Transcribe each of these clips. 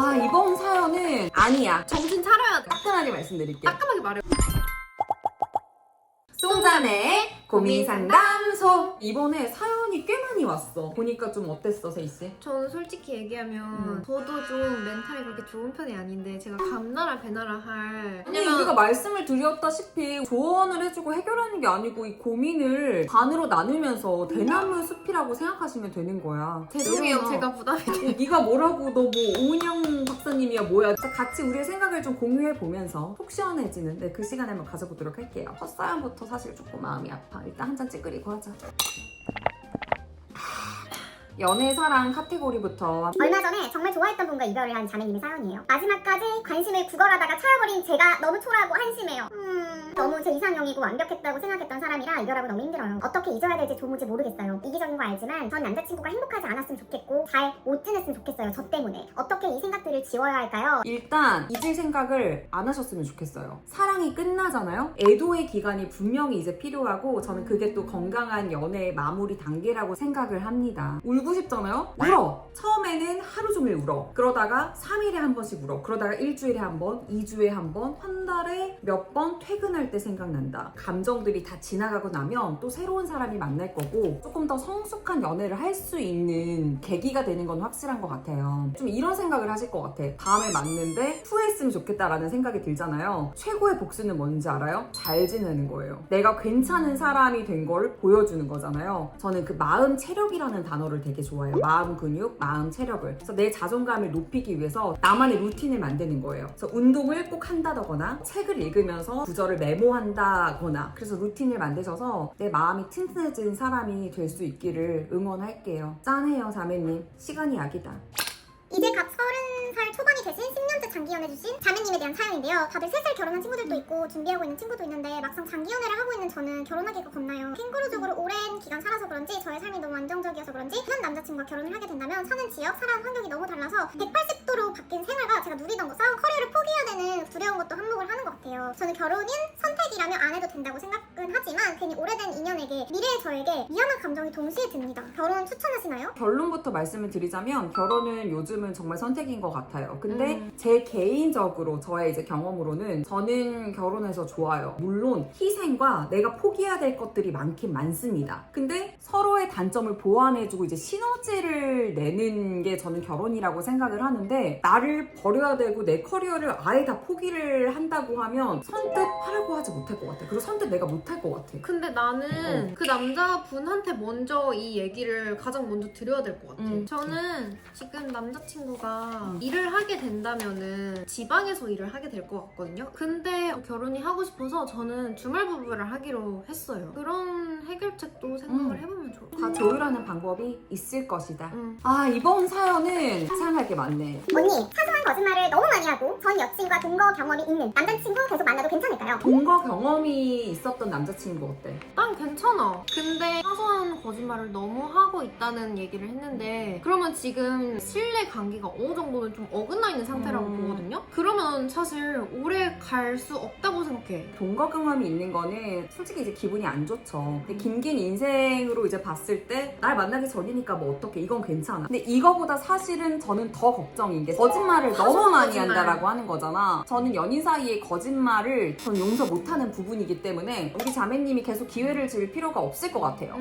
이번 사연은 아니야. 정신 차려야 돼. 따끈하게 말씀드릴게요. 따끔하게 말해. 송자매의 고민상담소. 이번에 사연이 꽤 많이 왔어. 보니까 좀 어땠어, 세이씨? 저는 솔직히 얘기하면 저도 좀 멘탈이 그렇게 좋은 편이 아닌데 제가 감나라 배나라 할 아니, 우리가 말씀을 드렸다시피 조언을 해주고 해결하는 게 아니고 이 고민을 반으로 나누면서 대나무 숲이라고 생각하시면 되는 거야. 죄송해요. 제가 부담이 돼요. 네가 뭐라고 너 뭐 오은영 박사님이야 뭐야. 같이 우리의 생각을 좀 공유해보면서 속 시원해지는 그 시간을 한번 가져보도록 할게요. 첫 사연부터 사실 조금 마음이 아파. 일단 한 잔 찌그리고 하자. 연애 사랑 카테고리부터. 얼마 전에 정말 좋아했던 분과 이별을 한 자매님의 사연이에요. 마지막까지 관심을 구걸하다가 차여버린 제가 너무 초라하고 한심해요. 너무 제 이상형이고 완벽했다고 생각했던 사람이라 이별하고 너무 힘들어요. 어떻게 잊어야 될지 도무지 모르겠어요. 이기적인 거 알지만 전 남자친구가 행복하지 않았으면 좋겠고 잘 못 지냈으면 좋겠어요. 저 때문에. 어떻게 이 생각들을 지워야 할까요? 일단 잊을 생각을 안 하셨으면 좋겠어요. 사랑이 끝나잖아요? 애도의 기간이 분명히 이제 필요하고 저는 그게 또 건강한 연애의 마무리 단계라고 생각을 합니다. 울고 싶잖아요? 울어! 처음에는 하루 종일 울어. 그러다가 3일에 한 번씩 울어. 그러다가 일주일에 한 번, 2주에 한 번, 한 달에 몇 번 퇴근할 때 생각난다. 감정들이 다 지나가고 나면 또 새로운 사람이 만날 거고 조금 더 성숙한 연애를 할 수 있는 계기가 되는 건 확실한 것 같아요. 좀 이런 생각을 하실 것 같아. 다음에 만는데 후회했으면 좋겠다라는 생각이 들잖아요. 최고의 복수는 뭔지 알아요? 잘 지내는 거예요. 내가 괜찮은 사람이 된 걸 보여주는 거잖아요. 저는 그 마음 체력이라는 단어를 되게 좋아해요. 마음 근육, 마음 체력을. 그래서 내 자존감을 높이기 위해서 나만의 루틴을 만드는 거예요. 그래서 운동을 꼭 한다거나 책을 읽으면서 구절을 메모한다거나 그래서 루틴을 만드셔서 내 마음이 튼튼해진 사람이 될 수 있기를 응원할게요. 짠해요, 자매님. 시간이 약이다. 이제 갓 30살 초반이 되신 10년째 장기 연애 주신 자매님에 대한 사연인데요. 다들 슬슬 결혼한 친구들도 있고 준비하고 있는 친구도 있는데 막상 장기 연애를 하고 있는 저는 결혼하기가 겁나요. 캥거루족으로 오랜 기간 살아서 그런지 저의 삶이 너무 안정적이어서 그런지 현 남자친구와 결혼을 하게 된다면 사는 지역, 살아온 환경이 너무 달라서 180도로 바뀐 생활과 제가 누리던 것, 쌓은 커리어를 포기해야 되는 두려운 것도 한몫을 하는 것 같아요. 저는 결혼인 선택이라면 안 해도 된다고 생각은 하지만 괜히 오래된 인연에게 미래의 저에게 미안한 감정이 동시에 듭니다. 결혼 추천하시나요? 결론부터 말씀을 드리자면 결혼은 요즘은 정말 선택인 것 같아요. 근데 제 개인적으로 저의 이제 경험으로는 저는 결혼해서 좋아요. 물론 희생과 내가 포기해야 될 것들이 많긴 많습니다. 근데 서로의 단점을 보완해주고 이제 시너지를 내는 게 저는 결혼이라고 생각을 하는데 나를 버려야 되고 내 커리어를 아예 다 포기를 한다고 하면 선뜻 하라고 하지 못할 것 같아. 그리고 선뜻 내가 못할 것 같아. 근데 나는 그 남자분한테 먼저 이 얘기를 가장 먼저 드려야 될 것 같아. 저는 지금 남자친구가 일을 하게 된다면은 지방에서 일을 하게 될 것 같거든요. 근데 결혼이 하고 싶어서 저는 주말 부부를 하기로 했어요. 그런 해결책도 생각을 해보면 좋을 것 다 같아요. 조율하는 방법이 있을 것이다. 이번 사연은 생각할 게 많네. 언니, 사소한 거짓말을 너무 많이 하고 전 여친과 동거 경험이 있는 남자친구 계속 만나도 괜찮을까요? 동거 경험이 있었던 남자친구 어때? 난 괜찮아. 근데 사소한 거짓말을 너무 하고 있다는 얘기를 했는데 그러면 지금 신뢰 관계가 어느 정도는 좀 어긋나 있는 상태라고 보거든요? 그러면 사실 오래 갈 수 없다고 생각해. 동거 경험이 있는 거는 솔직히 이제 기분이 안 좋죠. 근데 긴긴 인생으로 이제 봤을 때 날 만나기 전이니까 뭐 어떡해, 이건 괜찮아. 근데 이거보다 사실은 저는 더 걱정인 게 거짓말을 너무 많이 거짓말. 한다라고 하는 거잖아. 저는 연인 사이의 거짓말을 전 용서 못하는 부분이기 때문에 우리 자매님이 계속 기회를 줄 필요가 없을 것 같아요.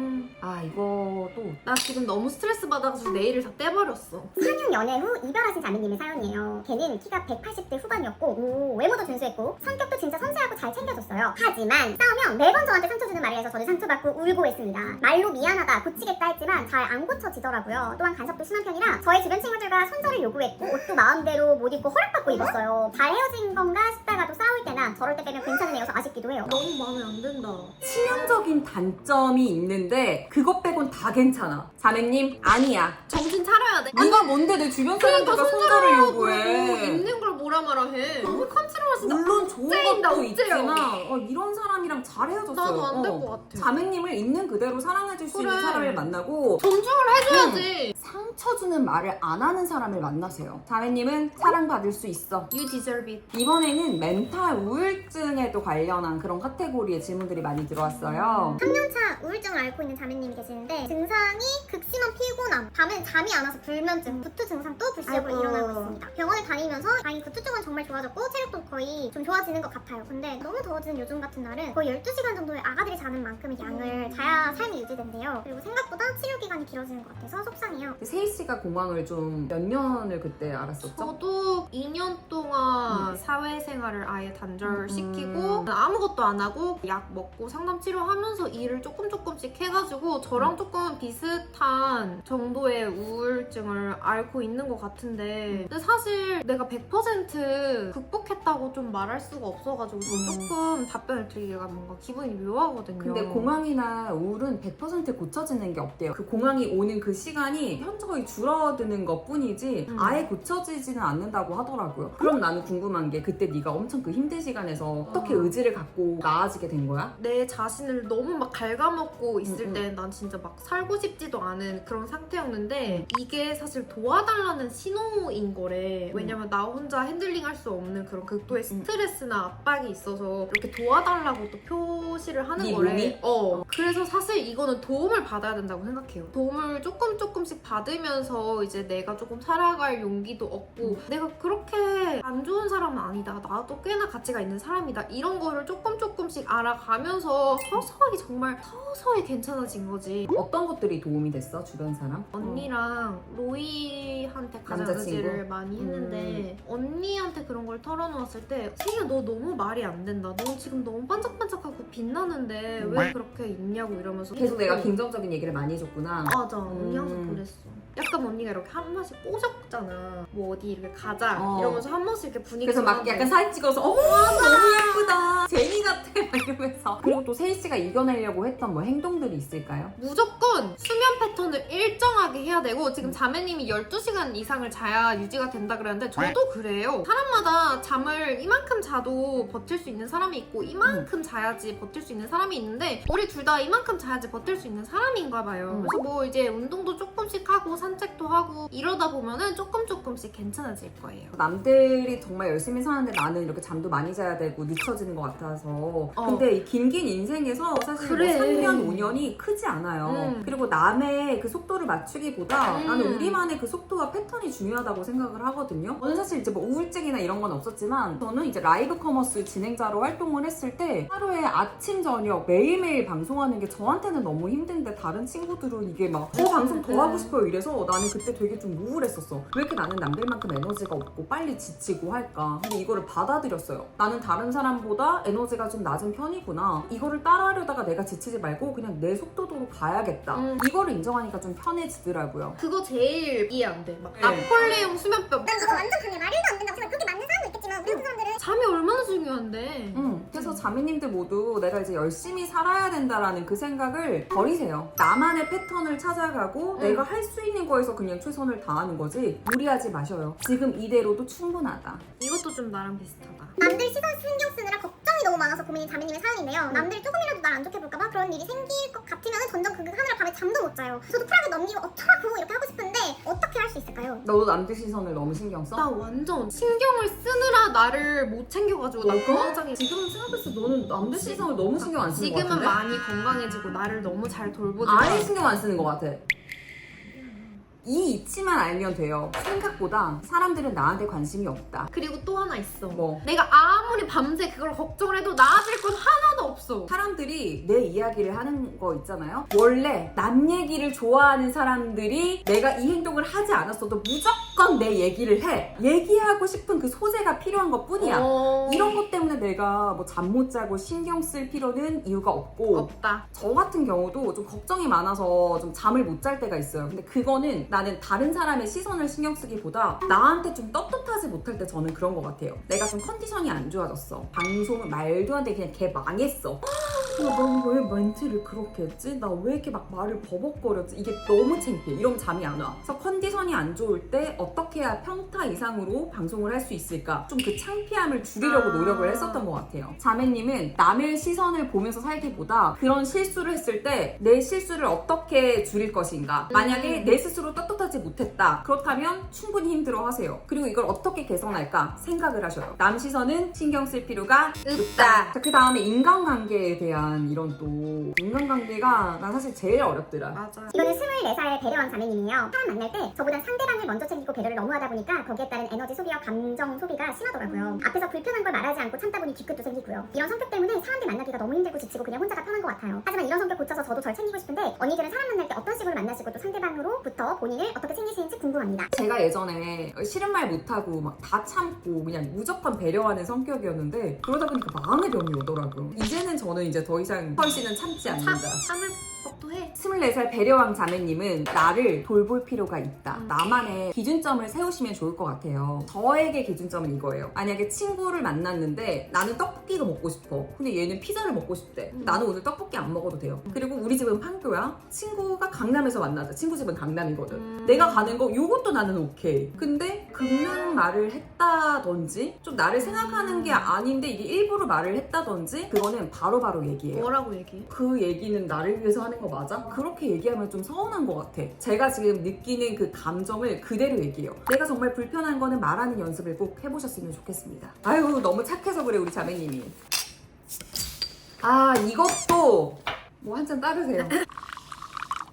이것도 나 지금 너무 스트레스 받아가지고 내일을 다 떼버렸어. 4년 연애 후 이별하신 자매님의 사연이에요. 걔는 키가 180대 후반이었고 외모도 준수했고 성격도 진짜 섬세하고 잘 챙겨줬어요. 하지만 싸우면 매번 저한테 상처 주는 말을 해서 저도 상처받고 울고 했습니다. 말로 미안하다, 고치겠다 했지만 잘 안 고쳐지더라고요. 또한 간섭도 심한 편이라 저희 주변 친구들과 손절을 요구했고 옷도 마음대로 못 입고 허락받고 입었어요. 잘 헤어진 건가 싶다가도 싸울 때나 저럴 때 빼면 괜찮은 애여서 아쉽기도 해요. 너무 마음에 안 든다. 치명적인 단점이 있는데 그것 빼곤 다 괜찮아. 자매님, 아니야. 정신 차려야 돼. 네가 뭔데 내 주변 그러니까 사람들과 손절을 손절하라고 요구해. 있는 걸 뭐라 말아 해. 너무 컨트롤 진짜 물론 좋은 것도 나 것도 어째요? 있지만 이런 사람이랑 잘 헤어졌어요. 나도 안 될 것 같아. 자매님을 있는 그대로 사랑해줄 수 있는 그래. 사람을 만나고 존중을 해줘야지. 상처 주는 말을 안 하는 사람을 만나세요. 자매님은 사랑받을 수 있어. You deserve it. 이번에는 멘탈 우울증에도 관련한 그런 카테고리의 질문들이 많이 들어왔어요. 3년차 우울증을 앓고 있는 자매님이 계시는데 증상이 극심한 피곤함, 밤엔 잠이 안 와서 불면증, 구토 증상도 불시적으로 아이고. 일어나고 있습니다. 병원을 다니면서 다행히 구토 쪽은 정말 좋아졌고 체력도 거의 좀 좋아지는 것 같아요. 근데 너무 더워지는 요즘 같은 날은 거의 12시간 정도의 아가들이 자는 만큼의 양을 자야 삶이 유지된대요. 그리고 생각보다 치료 기간이 길어지는 것 같아서 속상해요. 세희 씨가 공황을 좀 몇 년을 그때 알았었죠? 저도 2년 동안 사회생활을 아예 단절시키고 아무것도 안 하고 약 먹고 상담 치료하면서 일을 조금씩 해가지고 저랑 조금 비슷한 정도의 우울증을 앓고 있는 것 같은데 근데 사실 내가 100% 극복했다고 좀 말할 수가 없어가지고 조금 답변을 드리기가 뭔가 기분이 묘하거든요. 근데 공황이나 우울은 100% 고쳐지는 게 없대요. 그 공황이 오는 그 시간이 현저히 줄어드는 것 뿐이지 아예 고쳐지지는 않는다고 하더라고요. 그럼 나는 궁금한 게 그때 네가 엄청 그 힘든 시간에서 어떻게 의지를 갖고 나아지게 된 거야? 내 자신을 너무 막 갉아먹고 있을 때 난 진짜 막 살고 싶지도 않은 그런 상태였는데 이게 사실 도와달라는 신호인 거래. 왜냐면 나 혼자 핸들링할 수 없는 그런 극도의 스트레스나 압박이 있어서 이렇게 도와달라고 또 표시를 하는 네 거래. 몸이? 그래서 사실 이거는 도움을 받아야 된다고 생각해요. 도움을 조금씩 받으면서 이제 내가 조금 살아갈 용기도 얻고 내가 그렇게 안 좋은 사람은 아니다. 나도 꽤나 가치가 있는 사람이다. 이런 거를 조금씩 알아가면서 서서히 정말 서서히 괜찮아진 거지. 어떤 것들이 도움이 됐어? 주변 사람? 언니랑 로이한테 가장 남자친구? 의지를 많이 했는데 언니한테 그런 걸 털어놓았을 때 세희야 너 너무 말이 안 된다. 너 지금 너무 반짝반짝하고 빛나는데 왜 그렇게 있냐고 이러면서 계속 내가 긍정적인 얘기를 많이 해줬구나. 맞아. 언니 항상 그랬어. 약간 언니가 이렇게 한 번씩 꼬셨잖아. 뭐 어디 이렇게 가자 이러면서 한 번씩 이렇게 분위기 그래서 막 전환돼. 약간 사진 찍어서 어머 너무 예쁘다 제니 같아 막 이러면서. 그리고 또 세희 씨가 이겨내려고 했던 뭐 행동들이 있을까요? 무조건 수면 패턴을 일정하게 해야 되고 지금 자매님이 12시간 이상을 자야 유지가 된다 그랬는데 저도 그래요. 사람마다 잠을 이만큼 자도 버틸 수 있는 사람이 있고 이만큼 자야지 버틸 수 있는 사람이 있는데 우리 둘 다 이만큼 자야지 버틸 수 있는 사람인가 봐요. 그래서 뭐 이제 운동도 조금씩 하고 산책도 하고 이러다 보면은 조금씩 괜찮아질 거예요. 남들이 정말 열심히 사는데 나는 이렇게 잠도 많이 자야 되고 늦춰지는 것 같아서. 근데 이 긴 인생에서 사실 그래. 뭐 3년, 5년이 크지 않아요. 그리고 남의 그 속도를 맞추기보다 나는 우리만의 그 속도와 패턴이 중요하다고 생각을 하거든요. 저는 사실 이제 뭐 우울증이나 이런 건 없었지만 저는 이제 라이브 커머스 진행자로 활동을 했을 때 하루에 아침, 저녁 매일매일 방송하는 게 저한테는 너무 힘든데 다른 친구들은 이게 막 방송 더 하고 싶어요 이래서 나는 그때 되게 좀 우울했었어. 왜 이렇게 나는 남들만큼 에너지가 없고 빨리 지치고 할까. 근데 이거를 받아들였어요. 나는 다른 사람보다 에너지가 좀 낮은 편이구나. 이거를 따라하려다가 내가 지치지 말고 그냥 내 속도대로 가야겠다. 이거를 인정하니까 좀 편해지더라고요. 그거 제일 이해 안 돼. 막 네. 나폴레옹 수면법. 난 이거 완전 강해. 말도 안 된다고 생각. 그렇게 맞는 사람도 있겠지만 우리 같은 사람들은 잠이 얼마나 중요한데. 그래서 자매님들 모두 내가 이제 열심히 살아야 된다라는 그 생각을 버리세요. 나만의 패턴을 찾아가고 내가 할 수 있는 거에서 그냥 최선을 다하는 거지 무리하지 마셔요. 지금 이대로도 충분하다. 이것도 좀 나랑 비슷하다. 남들 시선 신경 쓰느라 걱정이 너무 많아서 고민인 자매님의 사연인데요. 남들이 조금이라도 날 안 좋게 볼까봐 그런 일이 생길 것 같으면 전전긍긍하느라 밤에 잠도 못 자요. 저도 쿨하게 넘기고 어쩌라고 이렇게 하고 싶은데 어떻게 할 수 있을까요? 너도 남들 시선을 너무 신경 써? 나 완전 신경을 쓰느라 나를 못 챙겨가지고 나 굉장히 지금 생각했을 때 너는 남들 시선을 너무 신경 안 쓰는 것 지금은 같은데? 많이 건강해지고 나를 너무 잘 돌보지. 아예 신경 안 쓰는 것 같아. 이 이치만 알면 돼요. 생각보다 사람들은 나한테 관심이 없다. 그리고 또 하나 있어. 뭐? 내가 아무리 밤새 그걸 걱정을 해도 나아질 건 하나도 없어. 사람들이 내 이야기를 하는 거 있잖아요. 원래 남 얘기를 좋아하는 사람들이 내가 이 행동을 하지 않았어도 무조건 내 얘기를 해. 얘기하고 싶은 그 소재가 필요한 것 뿐이야. 이런 것 때문에 내가 뭐 잠 못 자고 신경 쓸 필요는 이유가 없고 없다. 저 같은 경우도 좀 걱정이 많아서 좀 잠을 못 잘 때가 있어요. 근데 그거는 나는 다른 사람의 시선을 신경 쓰기보다 나한테 좀 떳떳하지 못할 때 저는 그런 것 같아요. 내가 좀 컨디션이 안 좋아졌어. 방송은 말도 안 돼. 그냥 걔 망했어. 넌왜 멘트를 그렇게 했지? 나 왜 이렇게 막 말을 버벅거렸지? 이게 너무 창피해. 이러면 잠이 안 와. 그래서 컨디션이 안 좋을 때 어떻게 해야 평타 이상으로 방송을 할 수 있을까? 좀 그 창피함을 줄이려고 노력을 했었던 것 같아요. 자매님은 남의 시선을 보면서 살기보다 그런 실수를 했을 때 내 실수를 어떻게 줄일 것인가? 만약에 내 스스로 떳떳하지 못했다. 그렇다면 충분히 힘들어하세요. 그리고 이걸 어떻게 개선할까? 생각을 하셔요. 남 시선은 신경 쓸 필요가 없다. 자, 그 다음에 인간관계에 대한 이런 또 인간관계가 난 사실 제일 어렵더라. 맞아. 이거는 24살 배려왕 자매님이에요. 사람 만날 때 저보다 상대방을 먼저 챙기고 배려를 너무 하다 보니까 거기에 따른 에너지 소비와 감정 소비가 심하더라고요. 앞에서 불편한 걸 말하지 않고 참다 보니 뒤끝도 생기고요. 이런 성격 때문에 사람들 만나기가 너무 힘들고 지치고 그냥 혼자가 편한 것 같아요. 하지만 이런 성격 고쳐서 저도 절 챙기고 싶은데 언니들은 사람 만날 때 어떤 식으로 만나시고 또 상대방으로부터 본인을 어떻게 챙기시는지 궁금합니다. 제가 예전에 싫은 말 못하고 막 다 참고 그냥 무조건 배려하는 성격이었는데 그러다 보니까 마음의 병이 오더라고요. 이제는 저는 이제 더 이상 펄씨는 참지 않는다. 참을 법도 해. 24살 배려왕 자매님은 나를 돌볼 필요가 있다. 나만의 기준점을 세우시면 좋을 것 같아요. 저에게 기준점은 이거예요. 만약에 친구를 만났는데 나는 떡볶이가 먹고 싶어. 근데 얘는 피자를 먹고 싶대. 나는 오늘 떡볶이 안 먹어도 돼요. 그리고 우리 집은 판교야. 친구가 강남에서 만나자. 친구 집은 강남이거든. 내가 가는 거 요것도 나는 오케이. 근데 극명 말을 했다든지 좀 나를 생각하는 게 아닌데 이게 일부러 말을 했다든지 그거는 바로바로 얘기해요. 뭐라고 얘기해? 그 얘기는 나를 위해서 하는 거 맞아? 그렇게 얘기하면 좀 서운한 것 같아. 제가 지금 느끼는 그 감정을 그대로 얘기해요. 내가 정말 불편한 거는 말하는 연습을 꼭 해보셨으면 좋겠습니다. 아유 너무 착해서 그래 우리 자매님이. 아 이것도 뭐 한 잔 따르세요.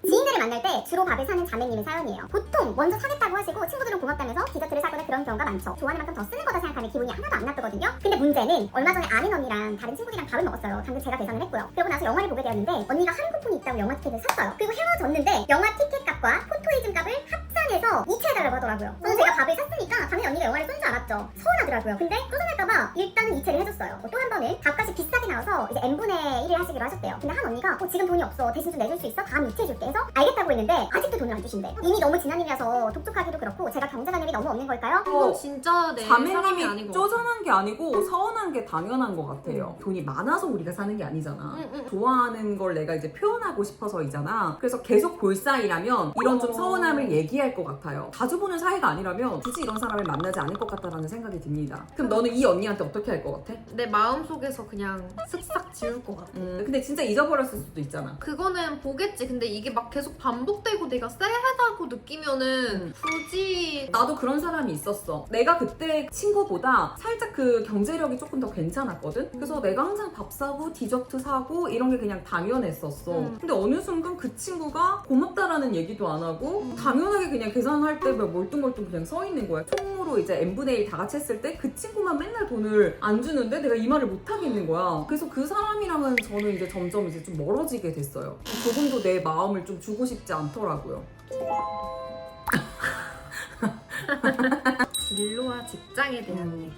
지인들을 만날 때 주로 밥을 사는 자매님의 사연이에요. 보통 먼저 사겠다고 하시고 친구들은 고맙다면서 디저트를 사거나 그런 경우가 많죠. 좋아하는 만큼 더 쓰는 거다 생각하면 기분이 하나도 안 나쁘거든요. 근데 문제는 얼마 전에 아는 언니랑 다른 친구들이랑 밥을 먹었어요. 당근 제가 계산을 했고요. 그러고 나서 영화를 보게 되었는데 언니가 할인 쿠폰이 있다고 영화 티켓을 샀어요. 그리고 헤어졌는데 영화 티켓 값과 포토이즘 값을 합산해서 이체해달라고 하더라고요. 저는 제가 밥을 샀으니까 당연히 언니가 영화를 쏜 줄 알았죠. 서운하더라고요. 근데 쪼잔할까봐 일단은 이체를 해줬어요. 또 한 번은 밥값이 비싸게 나와서 이제 n분의 1을 하시기로 하셨대요. 근데 한 언니가 지금 돈이 없어. 대신 좀 내줄 수 있어? 다음 이체해줄게 해서 알겠다고 했는데 아직도 돈을 안 주신대. 이미 너무 지난 일이라서 독촉하기도 그렇고 제가 경제관념이 너무 없는 걸까요? 이건 진짜 내 사람이 아닌 자매님이 거. 쪼잔한 게 아니고 서운한 게 당연한 것 같아요. 돈이 많아서 우리가 사는 게 아니잖아. 좋아하는 걸 내가 이제 표현하고 싶어서이잖아. 그래서 계속 볼 사이라면 이런 좀 서운함을 얘기할 것 같아요. 자주 보는 사이가 아니라면 굳이 이런 사람을 만나지 않을 것 같다라는 생각이 듭니다. 그럼 너는 이 언니한테 어떻게 할 것 같아? 내 마음속에서 그냥 쓱싹 지울 것 같아. 근데 진짜 잊어버렸을 수도 있잖아. 그거는 보겠지. 근데 이게 막 계속 반복되고 내가 쎄하다고 느끼면은 굳이 나도 그런 사람이 있었어. 내가 그때 친구보다 살짝 그 경제력이 조금 더 괜찮았거든? 그래서 내가 항상 밥 사고 디저트 사고 이런 게 그냥 당연했었어. 근데 어느 순간 그 친구가 고맙다라는 얘기도 안 하고 당연하게 그냥 계산할 때 멀뚱멀뚱 그냥 서 있는 거야. 총으로 이제 n분의 1 다 같이 했을 때 그 친구만 맨날 돈을 안 주는데 내가 이 말을 못 하겠는 거야. 그래서 그 사람이랑은 저는 이제 점점 이제 좀 멀어지게 됐어요. 조금도 내 마음을 좀 주고 싶지 않더라고요. 진로와 직장에 대한 얘기.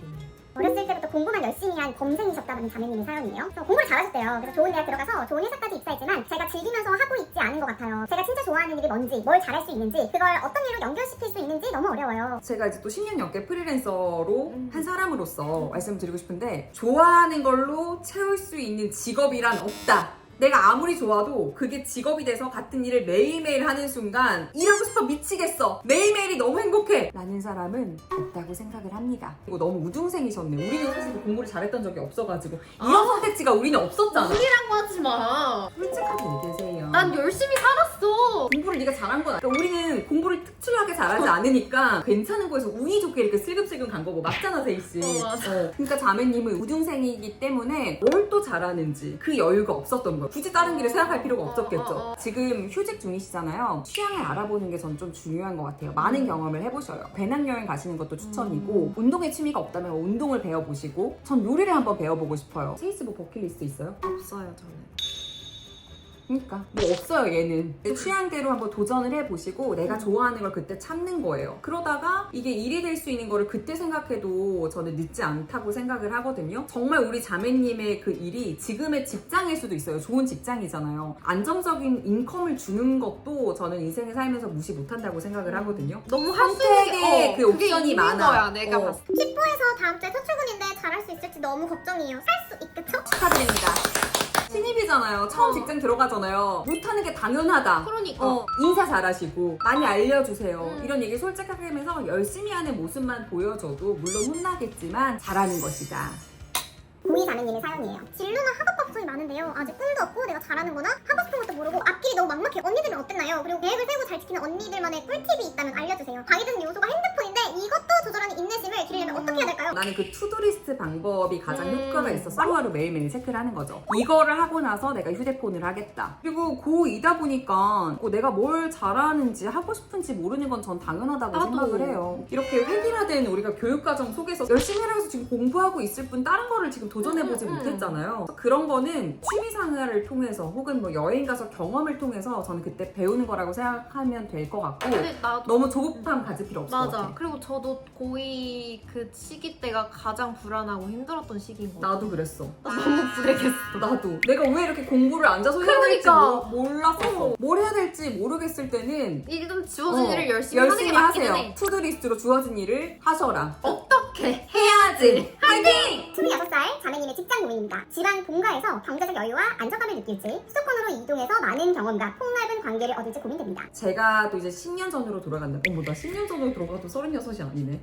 어렸을 때부터 공부만 열심히 한 범생이셨다는 자매님의 사연이에요. 그래서 공부를 잘하셨대요. 그래서 좋은 대학 들어가서 좋은 회사까지 입사했지만 제가 즐기면서 하고 있지 않은 것 같아요. 제가 진짜 좋아하는 일이 뭔지, 뭘 잘할 수 있는지, 그걸 어떤 일로 연결시킬 수 있는지 너무 어려워요. 제가 이제 또 10년 넘게 프리랜서로 한 사람으로서 말씀드리고 싶은데 좋아하는 걸로 채울 수 있는 직업이란 없다. 내가 아무리 좋아도 그게 직업이 돼서 같은 일을 매일매일 하는 순간 일하고 싶어 미치겠어. 매일매일이 너무 행복해. 라는 사람은 없다고 생각을 합니다. 그리고 너무 우등생이셨네. 우리는 사실 공부를 잘했던 적이 없어가지고 이런 선택지가 우리는 없었잖아. 소리라고 하지 마. 솔직하게 얘기하세요. 난 열심히 살았어. 공부를 네가 잘한 건 그러니까 우리는 공부를 특출나게 잘하지 않으니까 괜찮은 거에서 운이 좋게 이렇게 슬금슬금 간 거고 맞잖아 세이씨. 맞아. 그러니까 자매님은 우등생이기 때문에 뭘 또 잘하는지 그 여유가 없었던 거예요. 굳이 다른 길을 생각할 필요가 없었겠죠. 지금 휴직 중이시잖아요. 취향을 알아보는 게 전 좀 중요한 것 같아요. 많은 경험을 해보셔요. 배낭여행 가시는 것도 추천이고 운동에 취미가 없다면 운동을 배워보시고 전 요리를 한번 배워보고 싶어요. 세이스 뭐 버킷리스트 있어요? 없어요 저는. 그러니까 뭐 없어요 얘는. 내 취향대로 한번 도전을 해보시고 내가 좋아하는 걸 그때 찾는 거예요. 그러다가 이게 일이 될 수 있는 거를 그때 생각해도 저는 늦지 않다고 생각을 하거든요. 정말 우리 자매님의 그 일이 지금의 직장일 수도 있어요. 좋은 직장이잖아요. 안정적인 인컴을 주는 것도 저는 인생을 살면서 무시 못한다고 생각을 하거든요. 너무 할 수 있는 선택의 그 그게 옵션이 있는 많아. 거야 내가 봤을 때. 킥보에서 다음 주에 첫 출근인데 잘할 수 있을지 너무 걱정이에요. 살 수 있겠죠? 축하드립니다. 신입이잖아요. 처음 어. 직장 들어가잖아요. 못하는 게 당연하다. 그러니까. 인사 잘하시고 많이 알려주세요. 이런 얘기 솔직하게 하면서 열심히 하는 모습만 보여줘도 물론 혼나겠지만 잘하는 것이다. 고이 자매님의 사연이에요. 진로나 학업 걱정이 많은데요. 아직 꿈도 없고 내가 잘하는 거나 하고 싶은 것도 모르고 앞길이 너무 막막해요. 언니들은 어땠나요? 그리고 계획을 세우고 잘 지키는 언니들만의 꿀팁이 있다면 알려주세요. 방해되는 요소가 핸드폰인데 이것도 조절하는 인내심을 기르려면 어떻게 해야 될까요? 나는 그 투두리스트 방법이 가장 효과가 있어서 하루하루 매일매일 체크를 하는 거죠. 이거를 하고 나서 내가 휴대폰을 하겠다. 그리고 고2다 보니까 내가 뭘 잘하는지 하고 싶은지 모르는 건 전 당연하다고 나도. 생각을 해요. 이렇게 획일화된 우리가 교육과정 속에서 열심히 하면서 지금 공부하고 있을 뿐 다른 거를 지금 도전해보지 못했잖아요. 그런 거는 취미생활을 통해서 혹은 뭐 여행 가서 경험을 통해서 저는 그때 배우는 거라고 생각하면 될 것 같고 근데 나도 너무 조급함 가질 필요 없을 것 맞아. 같아. 그리고 저도 고2 그 시기 때가 가장 불안하고 힘들었던 시기인 것 같아요. 나도 그랬어. 너무 불행했어. 나도 내가 왜 이렇게 공부를 앉아서 해야 될지 그러니까. 몰랐어. 뭘 해야 될지 모르겠을 때는 일단 주어진 일을 열심히 하는 게 맞기는 하세요. 해. 투두리스트로 주어진 일을 하셔라. 어떻게? 해야지. 화이팅! 26살 자매님의 직장 고민입니다. 집안 본가에서 경제적 여유와 안정감을 느낄지 수도권으로 이동해서 많은 경험과 폭넓은 관계를 얻을지 고민됩니다. 제가 또 이제 10년 전으로 돌아간다. 어머, 나 10년 전으로 돌아가도 36이 아니네.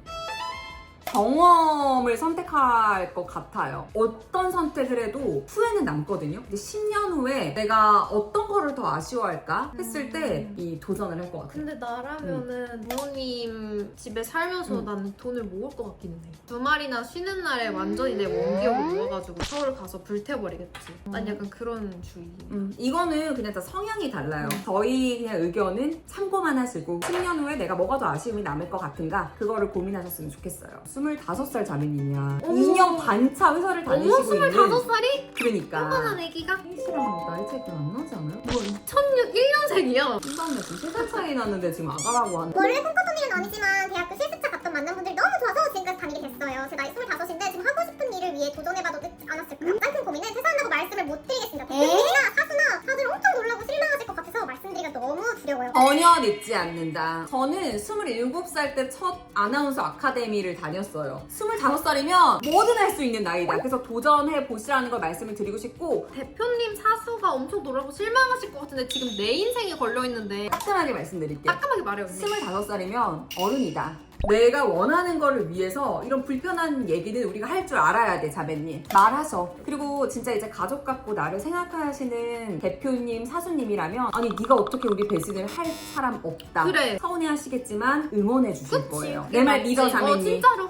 경험을 선택할 것 같아요. 어떤 선택을 해도 후회는 남거든요. 근데 10년 후에 내가 어떤 거를 더 아쉬워할까 했을 때 이 도전을 할 것 같아요. 근데 나라면은 부모님 집에 살면서 나는 돈을 모을 것 같기는 해. 주말이나 쉬는 날에 완전히 내 원기욕을 모아가지고 서울 가서 불태워버리겠지. 난 약간 그런 주의. 이거는 그냥 다 성향이 달라요. 저희 그냥 의견은 참고만 하시고 10년 후에 내가 뭐가 더 아쉬움이 남을 것 같은가 그거를 고민하셨으면 좋겠어요. 25살 자매님이야. 어머. 2년 반차 회사를 다니시고 어머, 있는 25살이? 그러니까 한번한 애기가? 혜수랑 나이 차이가 안 나지 않아요? 뭐 2001년생이야. 신발에 지금 3살 차이 나는데 지금 아가라고 하는 원래 꿈꿨던 일은 아니지만 대학교 실습차 갔던 만난 분들이 너무 좋아서 지금까지 다니게 됐어요. 제 나이 25인데 지금 하고 싶은 일을 위해 도전해봐도 늦지 않았을까요? 가장 큰 고민은 퇴사한다고 말씀을 못 드리겠습니다. 대표님이나 사수나 다들 엄청 놀라고 실망하실 것 같아서 말씀드리기가 너무 두려워요. 전혀 늦지 않는다. 저는 27살 때 첫 아나운서 아카데미를 다녔어요. 25살이면 뭐든 할 수 있는 나이다. 그래서 도전해 보시라는 걸 말씀을 드리고 싶고 대표님 사수가 엄청 놀라고 실망하실 것 같은데 지금 내 인생에 걸려있는데 따끔하게 말씀드릴게요. 따끔하게 말해요. 언니. 25살이면 어른이다. 내가 원하는 거를 위해서 이런 불편한 얘기는 우리가 할 줄 알아야 돼, 자매님. 말하셔. 그리고 진짜 이제 가족 같고 나를 생각하시는 대표님, 사수님이라면 아니 네가 어떻게 우리 배신을 할 사람 없다. 그래. 서운해 하시겠지만 응원해 주실 그치? 거예요. 그게 내 말 맞지. 믿어, 자매님. 진짜로.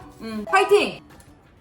파이팅!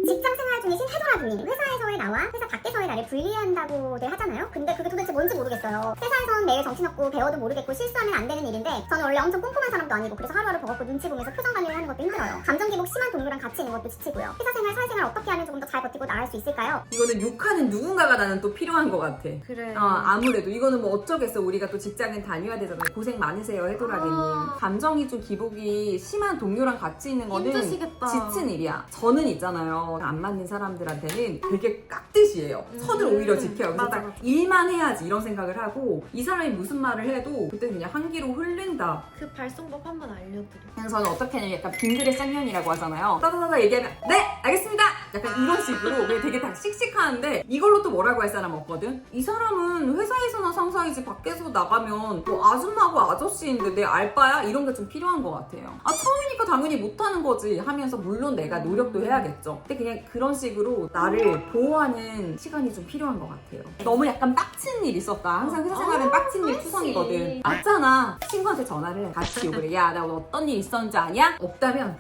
직장 생활 중이신 해도라님 회사에서의 나와 회사 밖에서의 나를 분리한다고들 하잖아요. 근데 그게 도대체 뭔지 모르겠어요. 회사에선 매일 정신없고 배워도 모르겠고 실수하면 안 되는 일인데 저는 원래 엄청 꼼꼼한 사람도 아니고 그래서 하루하루 버겁고 눈치 보면서 표정 관리를 하는 것도 힘들어요. 감정 기복 심한 동료랑 같이 있는 것도 지치고요. 회사 생활 사회생활 어떻게 하면 조금 더 잘 버티고 나갈 수 있을까요? 이거는 욕하는 누군가가 나는 또 필요한 것 같아. 그래. 아무래도 이거는 뭐 어쩌겠어. 우리가 또 직장은 다녀야 되잖아요. 고생 많으세요, 해도라기님. 감정이 좀 기복이 심한 동료랑 같이 있는 거는 힘드시겠다. 지친 일이야. 저는 있잖아요. 안 맞는 사람들한테는 되게 깍듯이에요. 선을 오히려 지켜요. 그래서 맞아, 딱 맞아. 일만 해야지 이런 생각을 하고 이 사람이 무슨 말을 해도 그때 그냥 한기로 흐른다. 그 발송법 한번 알려드려. 그래서 저는 어떻게 하냐면 약간 빙글의 쌍년이라고 하잖아요. 따다다다 얘기하면 네! 알겠습니다! 약간 이런 식으로 그냥 되게 다 씩씩하는데 이걸로 또 뭐라고 할 사람 없거든? 이 사람은 회사에서나 상사이지 밖에서 나가면 뭐 아줌마고 아저씨인데 내 알바야? 이런 게 좀 필요한 것 같아요. 아 처음이니까 당연히 못하는 거지 하면서 물론 내가 노력도 해야겠죠. 근데 그냥 그런 식으로 나를 보호하는 시간이 좀 필요한 것 같아요. 너무 약간 빡친 일 있었다. 항상 회사 생활은 빡친 일 투성이거든. 맞잖아. 친구한테 전화를 해. 같이 욕을 해. 야, 나 오늘 어떤 일 있었는지 아냐? 없다면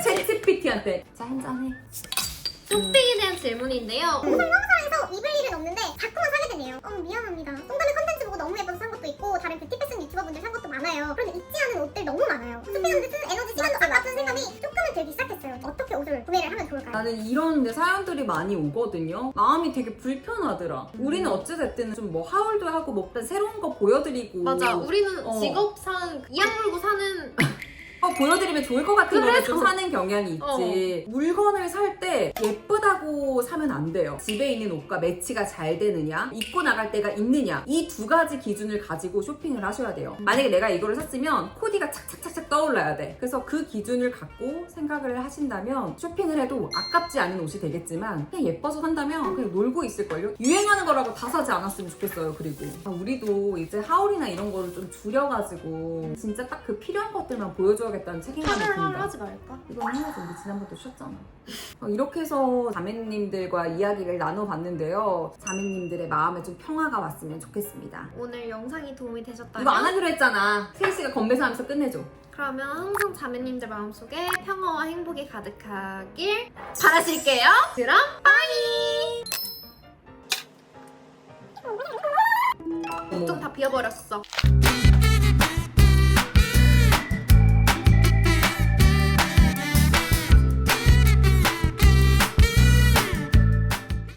챗GPT한테 자, 한잔해. 쇼핑에 대한 질문인데요. 회사에서 입을 일은 없는데 자꾸만 사게 되네요. 미안합니다. 똥다는 컨텐츠 보고 너무 예뻐서 산 것도 있고 다른 뷰티 패션 유튜버분들 산 것도 많아요. 그런데 잊지 않은 옷들 너무 많아요. 쇼핑하는데 쓰는 에너지 시간도 아깝다는 생각이 조금은 들기 시작했어요. 어떻게 옷을 구매를 하면 좋을까요? 나는 이런 데 사연들이 많이 오거든요. 마음이 되게 불편하더라. 우리는 어찌됐든 좀 뭐 하울도 하고 뭐 새로운 거 보여드리고 맞아. 우리는 어. 직업상 이악 물고 사는 보여드리면 좋을 것 같은 거를 좀 그래서. 사는 경향이 있지. 물건을 살 때 예쁘다고 사면 안 돼요. 집에 있는 옷과 매치가 잘 되느냐, 입고 나갈 때가 있느냐, 이 두 가지 기준을 가지고 쇼핑을 하셔야 돼요. 만약에 내가 이거를 샀으면 코디가 착착착착 떠올라야 돼. 그래서 그 기준을 갖고 생각을 하신다면 쇼핑을 해도 아깝지 않은 옷이 되겠지만 그냥 예뻐서 산다면 그냥 놀고 있을걸요? 유행하는 거라고 다 사지 않았으면 좋겠어요. 그리고 우리도 이제 하울이나 이런 거를 좀 줄여가지고 진짜 딱 그 필요한 것들만 보여줘야겠다는 책임감이 하루를 든다. 하지 말까? 이건 해야지. 우리 지난번도 쉬었잖아. 이렇게 해서 자매님들과 이야기를 나눠봤는데요. 자매님들의 마음에 좀 평화가 왔으면 좋겠습니다. 오늘 영상이 도움이 되셨다면 이거 안 하기로 했잖아. 세희씨가 건배사하면서 끝내줘. 그러면 항상 자매님들 마음속에 평화와 행복이 가득하길 바라실게요. 그럼 빠이! 좀 다 비워버렸어.